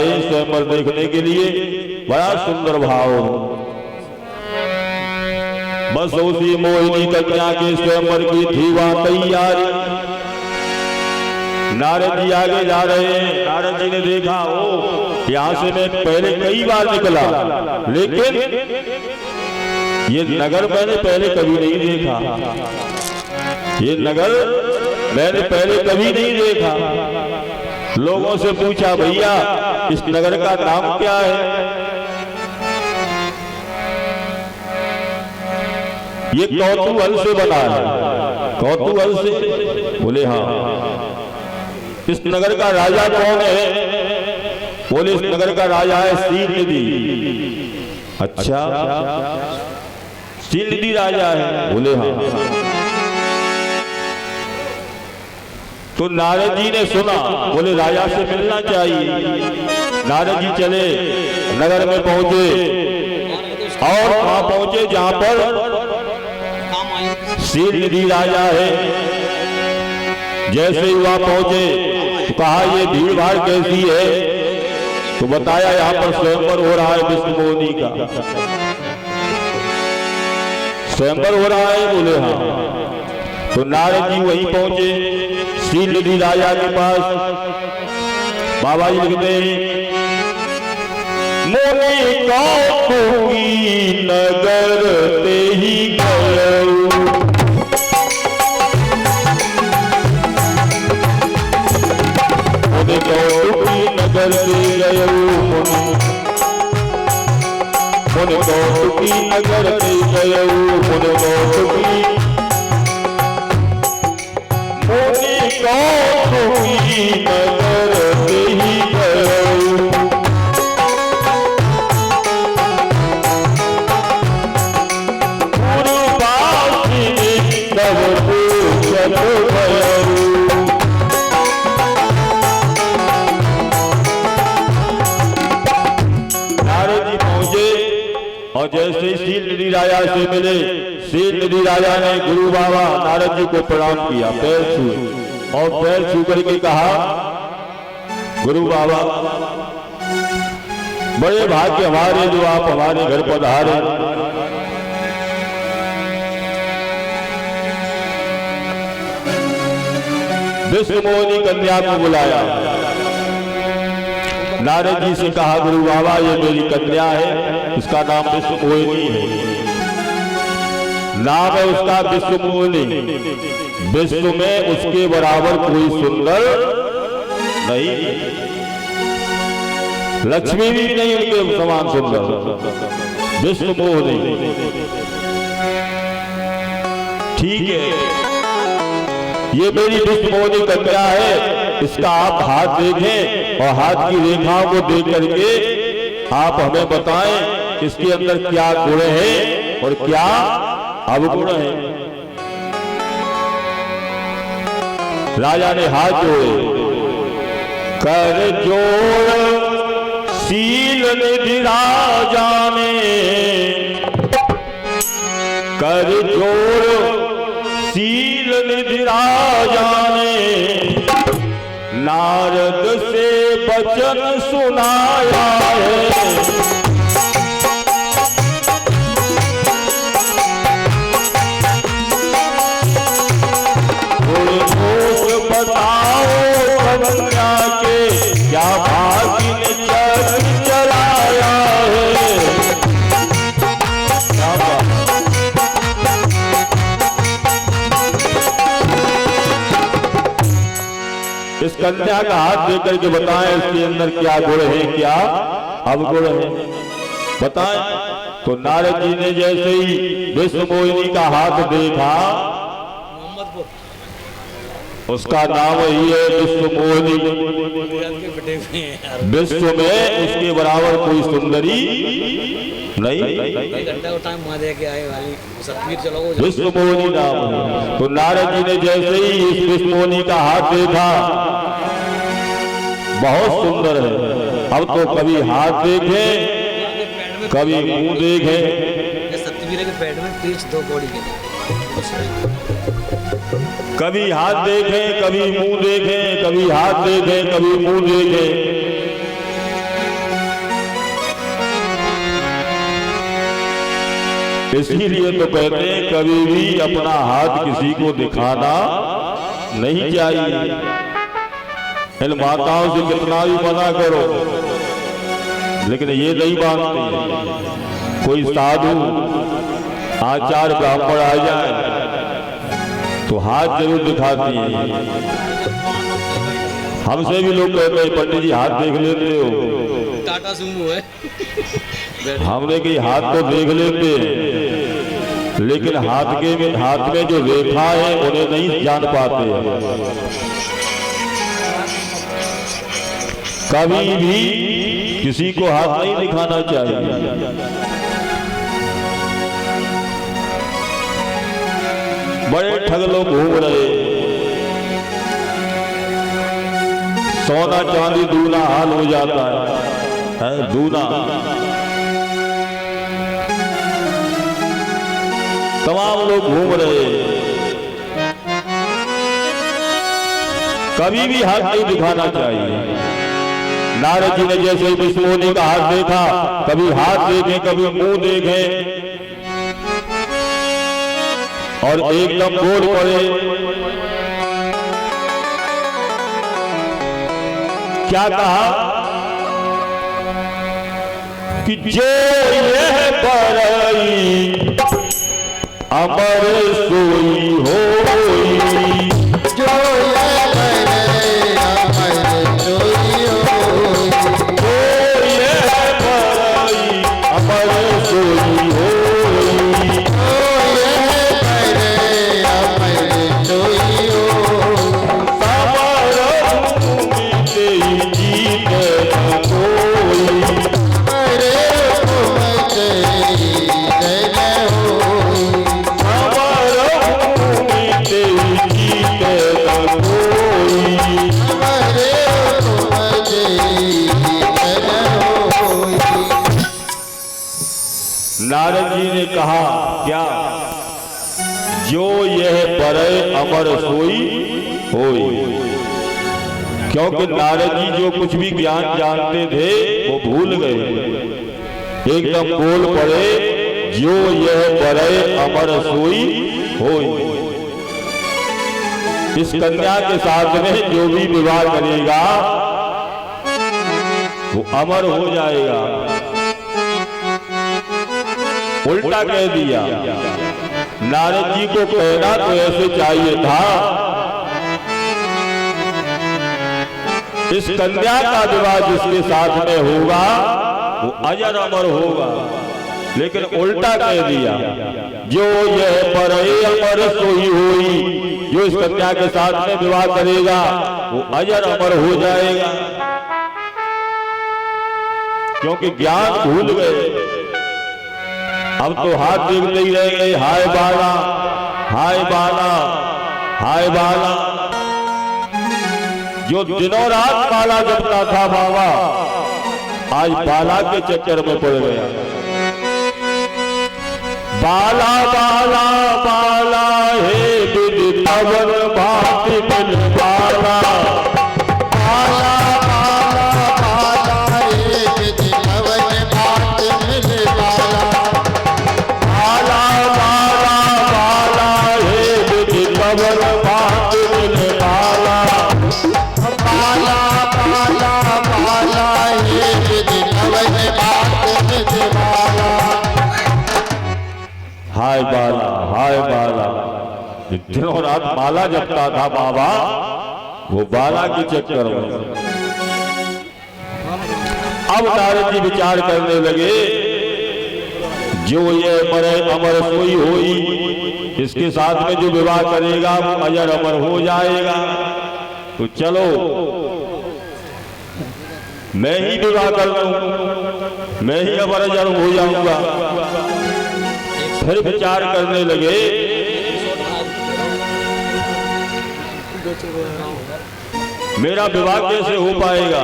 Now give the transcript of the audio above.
रहे स्वयंवर देखने के लिए। बड़ा सुंदर भाव। बस उसी मोहिनी कन्या के स्वयंवर की थी वहां तैयारी। नारद जी आगे जा रहे हैं। नारद जी ने देखा, ओ यहां से मैं पहले कई बार निकला, लेकिन ये नगर मैंने पहले कभी नहीं देखा। ये नगर मैंने पहले कभी नहीं देखा। लोगों से पूछा, भैया इस नगर का नाम क्या है? ये कौतूहल से बना है। कौतूहल से? बोले हाँ। इस नगर का राजा कौन है? बोले इस नगर का राजा है शीलनिधि। अच्छा, शीलनिधि राजा है? बोले हाँ। तो नारद जी ने सुना, बोले राजा से मिलना चाहिए। नारद जी चले, नगर में पहुंचे और वहां पहुंचे जहां पर शीलनिधि राजा है। जैसे ही वहां पहुंचे तो कहा, ये भीड़ भाड़ कैसी है? तो बताया, यहाँ पर स्वयंवर हो रहा है विष्णु मोहिनी का। स्वयंवर हो रहा है? बोले हाँ। तो नारद जी वहीं पहुंचे शीलनिधि राजा के पास। बाबा जी लिखते हैं, मोने कौतुकी नगर ते ही गयो, मोने कौतुकी नगर ते गयो, मोने कौतुकी नगर ते गयो, मोने कौतुकी नगर ते ही गयो। नारद जी पहुंचे और जैसे शीलनिधि राजा से मिले, शीलनिधि राजा ने गुरु बाबा नारद जी को प्रणाम किया, पैर छुए और पैर छू करके कहा, गुरु बाबा बड़े भाग्य हमारे जो आप हमारे घर पधारे। विष्णु मोहिनी कन्या को बुलाया। नारद जी से कहा, गुरु बाबा ये मेरी कन्या है, इसका नाम विष्णु मोहिनी है। नाम है उसका विष्णु मोहिनी। विष्णु में उसके बराबर कोई सुंदर नहीं, लक्ष्मी भी नहीं उनके समान सुंदर। विष्णु मोहिनी ठीक है, ये मेरी विष्णु मोहिनी कन्या है। इसका आप हाथ देखें और हाथ की रेखाओं को देख करके आप हमें बताएं इसके अंदर क्या गुण है और क्या अवगुण है। राजा ने हाथ जोड़े, कर जोड़ शीलनिधि राजा ने, कर जोड़ शीलनिधि राजा ने, नारद से वचन सुनाया है। बताओ कन्या के क्या भाग्य ने चलाया है। इस कन्या का हाथ देकर के बताएं इसके अंदर क्या गुण है, क्या अवगुण है, बताएं। तो नारद जी ने जैसे ही विष्णु मोहिनी का हाथ देखा, उसका नाम ही है विष्णु मोहिनी। विश्व में उसके बराबर कोई सुंदरी नहीं। विष्णु मोहिनी नाम है। तो नारद जी ने जैसे ही इस विष्णु मोहिनी का हाथ देखा, बहुत सुंदर है। अब तो कभी हाथ देखे, कभी मुंह देखे। सत्यवीर के पेट में पीछ दो कौड़ी के, कभी हाथ देखे, कभी मुंह देखे, कभी हाथ देखे, कभी मुंह देखे। इसीलिए तो कहते हैं कभी भी अपना हाथ किसी को दिखाना नहीं चाहिए। इन माताओं से कितना भी मना करो लेकिन ये नहीं मानती। कोई साधु आचार ब्राह्मण आ जाए तो हाथ जरूर दिखाती है। हमसे भी लोग कहते हैं पंडित जी हाथ देख लेते हो। टाटा सुमो है। हमने कि हाथ तो देख लेते हैं लेकिन हाथ में जो रेखा है उन्हें नहीं जान पाते। कभी भी किसी को हाथ नहीं दिखाना चाहिए। बड़े ठग लोग घूम रहे, सोना चांदी दूना हाल हो जाता है दूना। तमाम लोग घूम रहे, कभी भी हाथ नहीं दिखाना चाहिए। नारद जी ने जैसे विष्णु का हाथ देखा, कभी हाथ देखें कभी मुंह देखें और एकदम बोल पड़े। क्या कहा कि जो यह बरई अमर सोई होई, जो यह बरई अमर सोई होई, जो यह बरई अमर सोई होई, जो यह बरई अमर सोई होई, समर भूमि तेई जीत न कोई, अरे हुकुम तेरी जय होई, समर भूमि तेई जीत न कोई। अरे हुकुम तेरी जय होई। नारद जी ने कहा क्या, जो यह बरए अमर सोई होई। क्योंकि नारद जी जो कुछ भी ज्ञान जानते थे वो भूल गए, एकदम बोल पड़े जो यह बरए अमर सोई होई। इस कन्या के साथ में जो भी विवाह करेगा वो अमर हो जाएगा। उल्टा कह दिया। नारद जी को कहना तो ऐसे चाहिए था, इस कन्या का विवाह जिसके साथ में होगा वो अजर अमर होगा, लेकिन उल्टा कह दिया जो यह बरए अमर सोई होई। जो इस कन्या के साथ में विवाह करेगा वो अजर अमर हो जाएगा। क्योंकि ज्ञान भूल गए, अब तो हाथ देखते ही रह गए, हाय बाला हाय बाला हाय बाला। जो दिनों रात बाला जपता था बाबा आज बाला के चक्कर में पड़ गया। बाला बाला बाला हे विधि पवन भांति मिल बाला, बाला बाला बाला हे विधि पवन भांति मिल बाला, बाला बाला बाला हे विधि पवन भांति मिल बाला, बाला बाला बाला हे विधि पवन भांति मिल बाला। हाय बाला हाय बाला। दिनों रात माला जपता था बाबा वो बाला के चक्कर में। अब नारद जी विचार करने लगे जो ये बरए अमर सोई होई, इसके साथ में जो विवाह करेगा वो अजर अमर हो जाएगा। तो चलो मैं ही विवाह कर लूं, मैं ही अमर अजर हो जाऊंगा। फिर विचार करने लगे मेरा विवाह कैसे हो पाएगा।